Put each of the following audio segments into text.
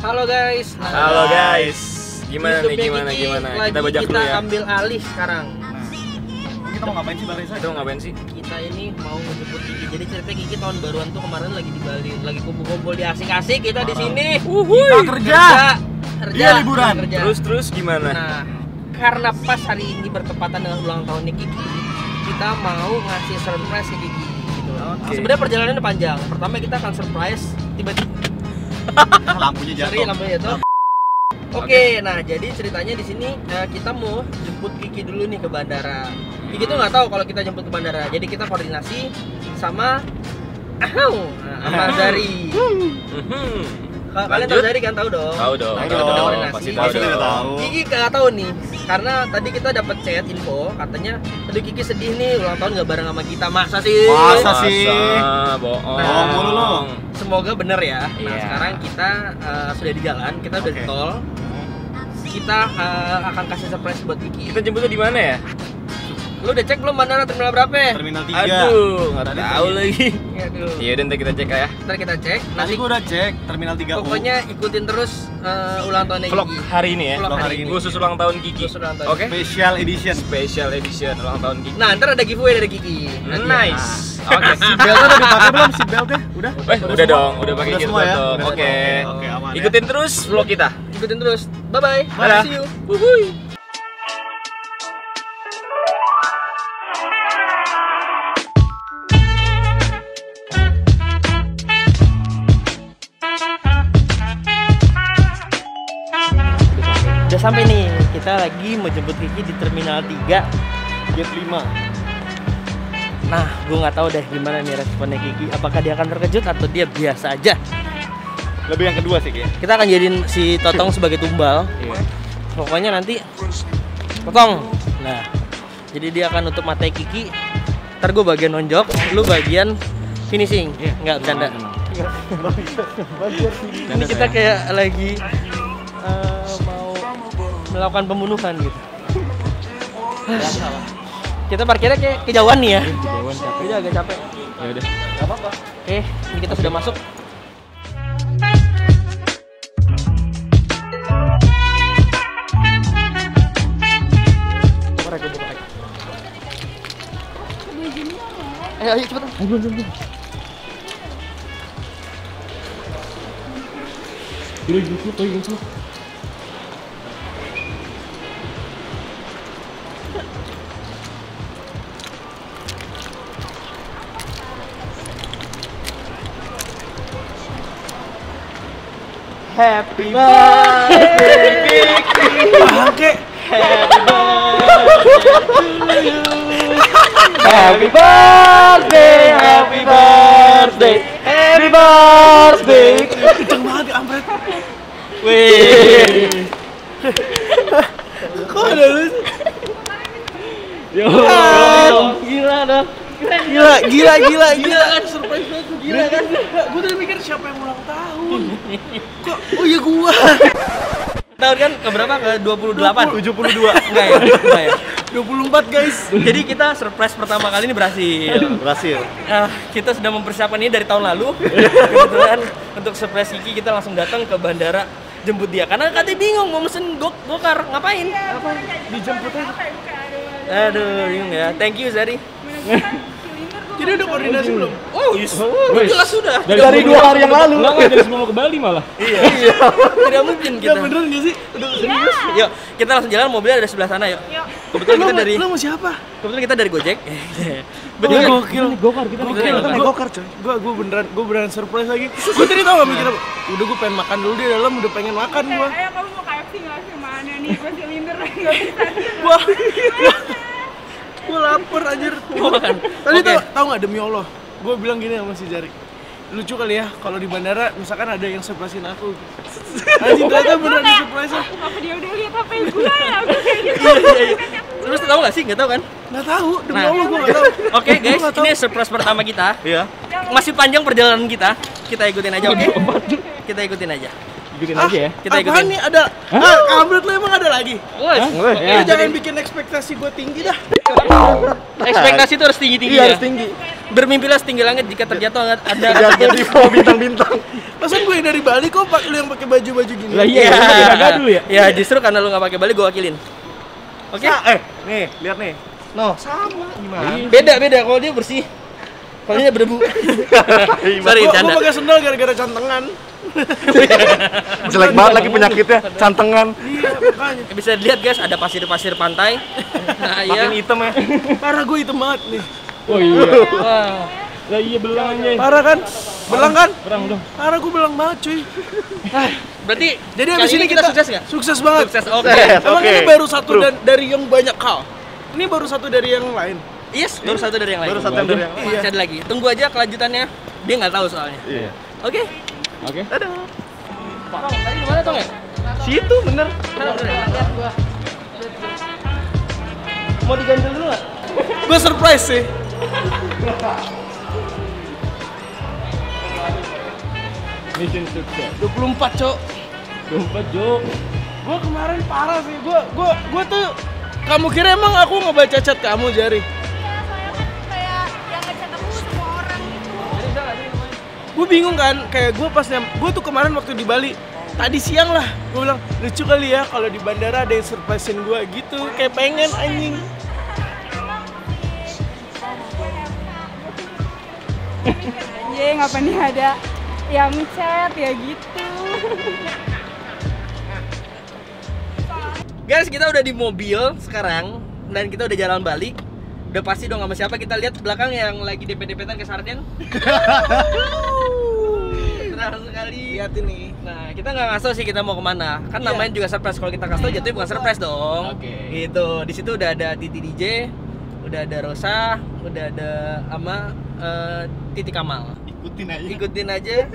Halo guys. Halo guys. Gimana nih? Gimana? Kita bajak dulu ya. Kita ambil alih sekarang. Kita mau ngapain sih Bang Reza? Kita mau ngapain sih? Kita ini mau ngejemput Kiki. Jadi ceritanya Kiki tahun baruan tuh kemarin lagi di Bali, lagi kumpul-kumpul di asik-asik. Kita di sini. Kita kerja. Dia liburan. Terus gimana? Nah, karena pas hari ini bertepatan dengan ulang tahunnya Kiki, kita mau ngasih surprise ke Kiki gitu. Oke. Sebenarnya perjalanannya panjang. Pertama kita akan surprise tiba-tiba. Lampunya jatuh. Sorry, lampunya jatuh. Oke, nah jadi ceritanya di sini kita mau jemput Kiki dulu nih ke bandara. Kiki tuh nggak tahu kalau kita jemput ke bandara. Jadi kita koordinasi sama sama Zari. Kalian tahu Zari kan? Tahu dong. Tahu dong. Nah, Tahu kita dong. koordinasi. Pasti Pasti tahu. udah tahu. Kiki nggak tahu nih, karena tadi kita dapat chat info katanya, aduh Kiki sedih nih ulang tahun nggak bareng sama kita. Masa sih? Masa sih? Bohong. Nah, mulu lo. Semoga bener ya. Nah Iya. sekarang kita sudah di jalan, kita udah di Oke. tol. Kita akan kasih surprise buat Kiki. Kita jemputnya di mana ya? Lu udah cek belum bandara terminal berapa? Terminal 3. Aduh, nggak Tadi tahu lagi. Aduh. Iya, udah ntar kita cek ya. Ntar kita cek. Tadi Nanti gua udah cek Terminal 3U. pokoknya ikutin terus ulang tahunnya Vlog Kiki. hari ini ya. Vlog hari ini. Khusus ulang tahun Kiki. Khusus ulang tahun. Oke. Special Edition. Special edition ulang tahun Kiki. Nah ntar ada giveaway dari Kiki. Nanti ya. Nice. Oke. Seatbeltnya udah dipakai belum? Seatbeltnya? Udah? Udah dong, udah pakai Udah gitu semua ya? dong. Udah. Oke. Oke, aman ya. Ikutin terus vlog kita. Ikutin terus. Bye bye. Dadah. See you. Wuhui. Udah sampai nih. Kita lagi mau jemput Kiki di Terminal 3 Gate 5. Nah, gue nggak tahu deh gimana nih responnya Kiki. Apakah dia akan terkejut atau dia biasa aja? Lebih yang kedua sih kayaknya. Kita akan jadiin si Totong sebagai tumbal. Iya. Pokoknya nanti Totong. Nah, jadi dia akan nutup mata Kiki. Ntar gue bagian nonjok, lu bagian finishing. Iya. Nggak bercanda. Ini kita kayak lagi mau melakukan pembunuhan gitu. Kita parkirnya kayak kejauhan nih ya. Kejauhan capek. Udah agak capek. Ya udah. Enggak apa-apa. Oke, ini kita sudah masuk. Buka rek, buka rek. Ayo cepetan. Ayo belum. Happy birthday, Bangke. happy birthday, happy birthday, happy birthday. Kenceng banget ya ampret. Wih. Kok ada lu sih? Gila dong. Gila kan surprise banget tuh, gila kan. Gua tadi mikir siapa yang ulang tahun. Kok oh iya gua. Tahun kan keberapa? Ke 28? 72. Enggak ya? Enggak ya? 24 guys. Jadi kita surprise pertama kali ini berhasil. Berhasil. Kita sudah mempersiapkan ini dari tahun lalu. Kebetulan untuk surprise Kiki kita langsung datang ke bandara jemput dia. Karena katanya bingung mau mesen gokar, ngapain? Dijemputnya. Aduh, bingung ya. Thank you Zari. Jadi udah koordinasi belum? Oh, jelas sudah. Dari 2 hari yang lalu. Enggak dari sebelum ke Bali malah. Iya. Tidak mungkin Ya kita. beneran gak sih? Udah serius? Yuk, kita langsung jalan, mobilnya ada sebelah sana yuk. Kebetulan kita dari Lu sama siapa? kebetulan kita dari Gojek. Betul Betul. gokil. Gokar kita Gokil, kita naik gokar coy. Gua beneran surprise lagi. Gua tadi tau gak mikir apa? Udah gua pengen makan dulu di dalam, udah pengen makan gua. Kamu mau KFC nggak sih? Mana nih? Gue silinder nggak bisa. Gua lapar anjir. Mau makan? Tadi Oke. tau gak demi Allah, gua bilang gini sama si Jari. Lucu kali ya kalau di bandara misalkan ada yang surprisein aku. Anjing ternyata beneran di surprise. Apa dia udah lihat apa yang gue ya? Udah kayak gitu. Iya. Terus tahu nggak sih? Nggak tahu kan? Nggak tahu, demi Nah. Allah gua nggak tahu. Oke Gua guys, nggak tahu. ini surprise pertama kita. Iya. Masih panjang perjalanan kita. Kita ikutin aja, oke? Kita ikutin aja. Ikutin aja ya. Kita Apaan ikutin. nih ada? Kampret lu emang ada lagi? Wes. Lu jangan bikin ekspektasi gua tinggi dah. Ekspektasi itu harus tinggi-tinggi Iya ya. harus tinggi. Bermimpilah setinggi langit jika terjatuh ada Jatuh di bawah bintang-bintang. Masa gue dari Bali kok lu yang pakai baju-baju gini? Lah iya, dulu ya. Ya justru karena lu nggak pakai Bali gue wakilin. Oke. Nih, lihat nih. No, sama gimana? Beda kalau dia bersih. Kalau dia berdebu. Sorry, Gue canda. pakai sendal gara-gara cantengan. Jelek banget lagi penyakitnya, cantengan. Iya, makanya. Bisa dilihat guys, ada pasir-pasir pantai. Nah, Makin hitam ya. Parah gue hitam banget nih. Oh iya. Wah. Lah iya belang aja. Parah kan? Belang kan? Berang dong. Parah gue belang banget cuy. Berarti Jadi kali abis ini kita sukses nggak? Sukses banget. Sukses. Oke. Emang Oke. ini baru satu dari yang banyak hal. Ini baru satu dari yang lain. Yes, baru satu dari yang lain. Baru satu dari yang Masih ada lagi. Tunggu aja kelanjutannya. Dia nggak tahu soalnya. Iya. Oke. Oke. Tong, tadi gimana Tong ya? Situ bener. Mau diganjel dulu nggak? Gue surprise sih. Mission sukses. 24, Cok. 24 Jo. Gue kemarin parah sih. Gue tuh kamu kira emang aku ngebaca chat kamu Jari? Iya, soalnya kayak yang ngechat aku semua orang gitu. Gue bingung kan, kayak gue tuh kemarin waktu di Bali tadi siang lah, gue bilang lucu kali ya kalau di bandara ada yang surprisein gue gitu, kayak pengen anjing. Anjing, apa nih ada yang chat ya gitu. Guys, kita udah di mobil sekarang dan kita udah jalan balik. Udah pasti dong sama siapa. Kita lihat belakang yang lagi dempet-dempetan ke sarden. Terang sekali. Lihat ini. Nah, kita nggak ngasih sih kita mau kemana. Kan namanya juga surprise. Kalau kita kasih tau jatuhnya bukan surprise dong. Oke. Gitu. Di situ udah ada Titi DJ, udah ada Rosa, udah ada ama Titi Kamal. Ikutin aja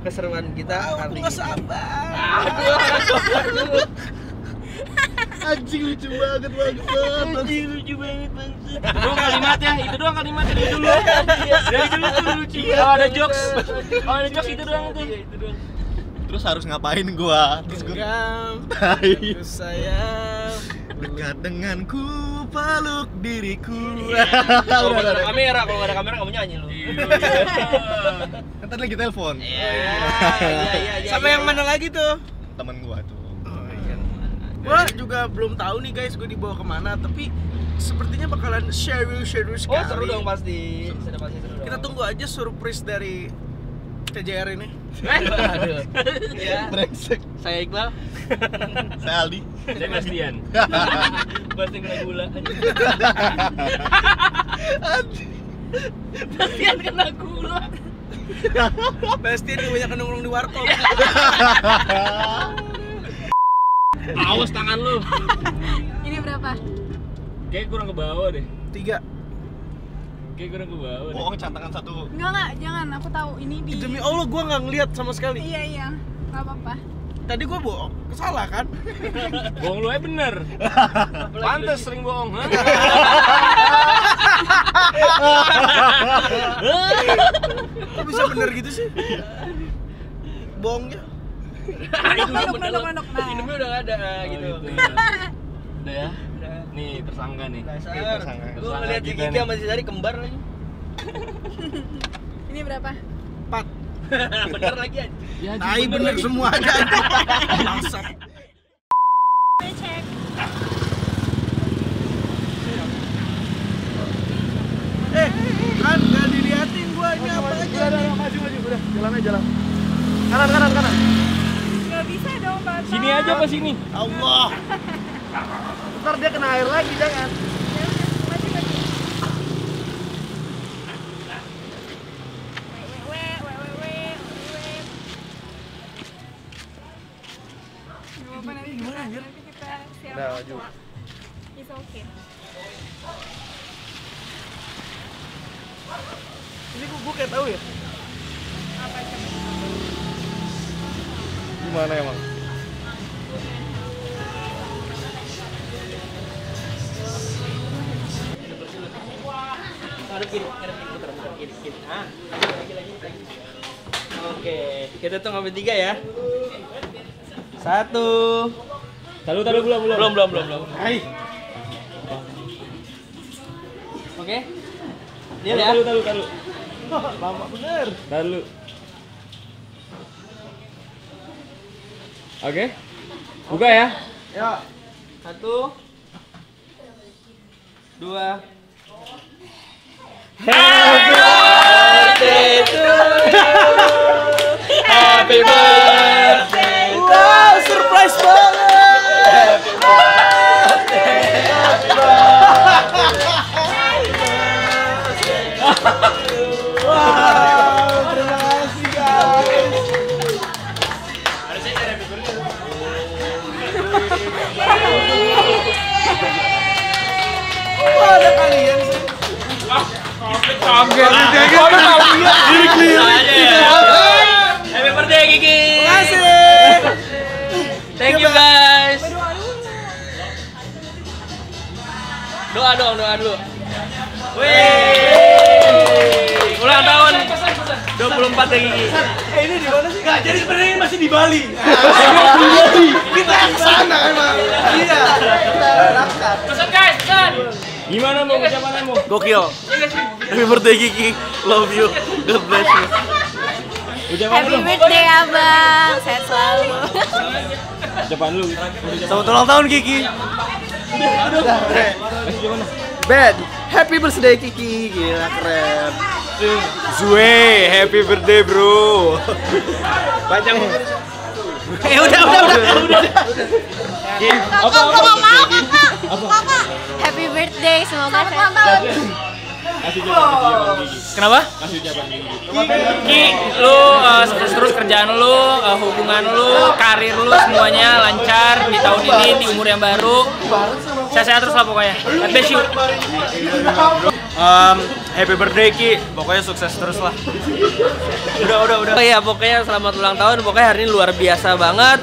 keseruan kita Aku kali nggak ini. sabar. Aduh. Anjing lucu banget. Anjing lucu banget bangsa. Itu doang kalimatnya, itu doang kalimatnya dari dulu. Dari dulu tuh lucu. Kalau ada jokes, itu doang tuh. Terus harus ngapain gua? Terus gua Genggam, tai. terus sayang. Dekat denganku, peluk diriku. Kalau nggak ada kamera, kamu nyanyi lu. Kan tadi lagi telepon. Iya. Sama yang mana lagi tuh? Temen gua tuh. Gua juga belum tahu nih guys, gue dibawa kemana, tapi sepertinya bakalan share sekali. Oh, seru dong pasti. Sudah pasti seru dong. Kita tunggu aja surprise dari TJR ini. Aduh. Ya. Brengsek. Saya Iqbal. Saya Aldi. Saya Bastian. Pasti kena gula. Bastian kena gula. Bastian kebanyakan nongkrong di warkop. Awas tangan lu. Ini berapa? Kayak kurang ke bawah deh. 3. Kayak kurang ke bawah deh. Bohong cantangan satu. Enggak, jangan. Aku tahu ini di. Demi Allah gue nggak ngeliat sama sekali. Iya. Enggak apa-apa. Tadi gue bohong, salah kan? Bohong lu aja bener. Pantes sering bohong. Ha? Kok bisa bener gitu sih? Bohongnya. Nunduk. Nah. Minumnya udah nggak ada gitu. Udah ya? Nih tersangka nih. Dasar. Tersangka. Gua ngeliat si Kita Kiki nih. sama si Sari kembar lagi. Ini berapa? 4. Bener lagi anjing. Ya, Tai bener semuanya. Bangsat. Cek. Kan nggak diliatin gua ini apa aja nih. Maju, udah. Jalan aja, jalan. Kanan. Enggak bisa dong, Bapak. Sini aja apa sini? Allah. Ntar dia kena air lagi, jangan. Ya udah, maju. Gak apa-apa, nanti kita siap. Udah, maju. It's okay. Ini gua kayak tahu ya. Apa coba? Gimana emang? Ngadep kiri, putar kiri. Ah, lagi. Oke, kita tuh ngambil 3 ya. 1. Taruh belum. Hai. Oke. Deal ya. Taruh. Lama bener. Taruh. Oke. Buka ya. Ya. 1 2 Happy birthday to you. Happy birthday. Wow, surprise banget. Wow, terima kasih guys. Wah, ada kalian sih. Kaget. Happy birthday Kiki. Terima kasih. Thank you guys. Doa dulu. Wih. Ulang tahun 24 ya Gigi. Ini di mana sih? Nggak, jadi sebenarnya masih di Bali. Kita yang sana emang. Iya. Pesan guys, pesan. Gimana mau ucapannya mau? Gokil. Happy birthday Kiki. Love you. God bless you. Ucapan Happy lu. birthday abang, sehat selalu. Ucapan lu. Selamat ulang tahun Kiki. Bad. Happy birthday Kiki. Gila keren. Zue, happy birthday bro. Panjang. Udah. Apa? Happy birthday, semoga sehat. Kasih ucapan Gigi. Kenapa? Kasih ucapan Gigi. Ki, lu sukses terus kerjaan lu, hubungan lu, karir lu semuanya lancar di tahun ini, di umur yang baru. Sehat-sehat terus lah pokoknya. God bless you. Happy birthday Ki. Pokoknya sukses terus lah. Udah. Oh iya, pokoknya selamat ulang tahun. Pokoknya hari ini luar biasa banget.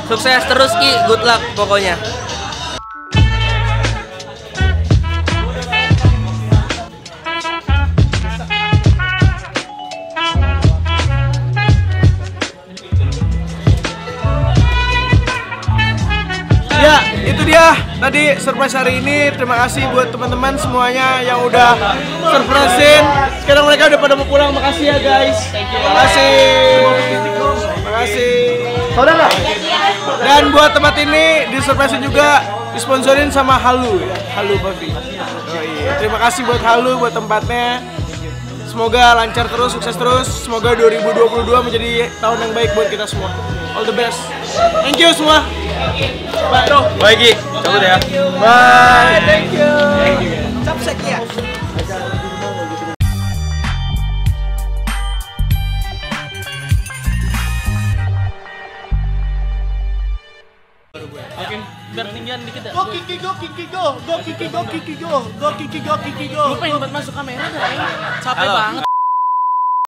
Sukses terus Ki, good luck pokoknya. Ya, itu dia tadi surprise hari ini. Terima kasih buat teman-teman semuanya yang udah surprisein. Sekarang mereka udah pada mau pulang. Makasih ya guys. Makasih. Saudara. Dan buat tempat ini disurprisein juga disponsorin sama Halu ya. Halu Coffee. Oh iya. Terima kasih buat Halu buat tempatnya. Semoga lancar terus, sukses terus. Semoga 2022 menjadi tahun yang baik buat kita semua. All the best. Thank you semua. Bye Gi, cabut ya. Bye. Thank you. Capsek ya. Biar tinggian dikit ya. Go Kiki go. Go Kiki go. Gue pengen buat masuk kamera dah. Capek banget.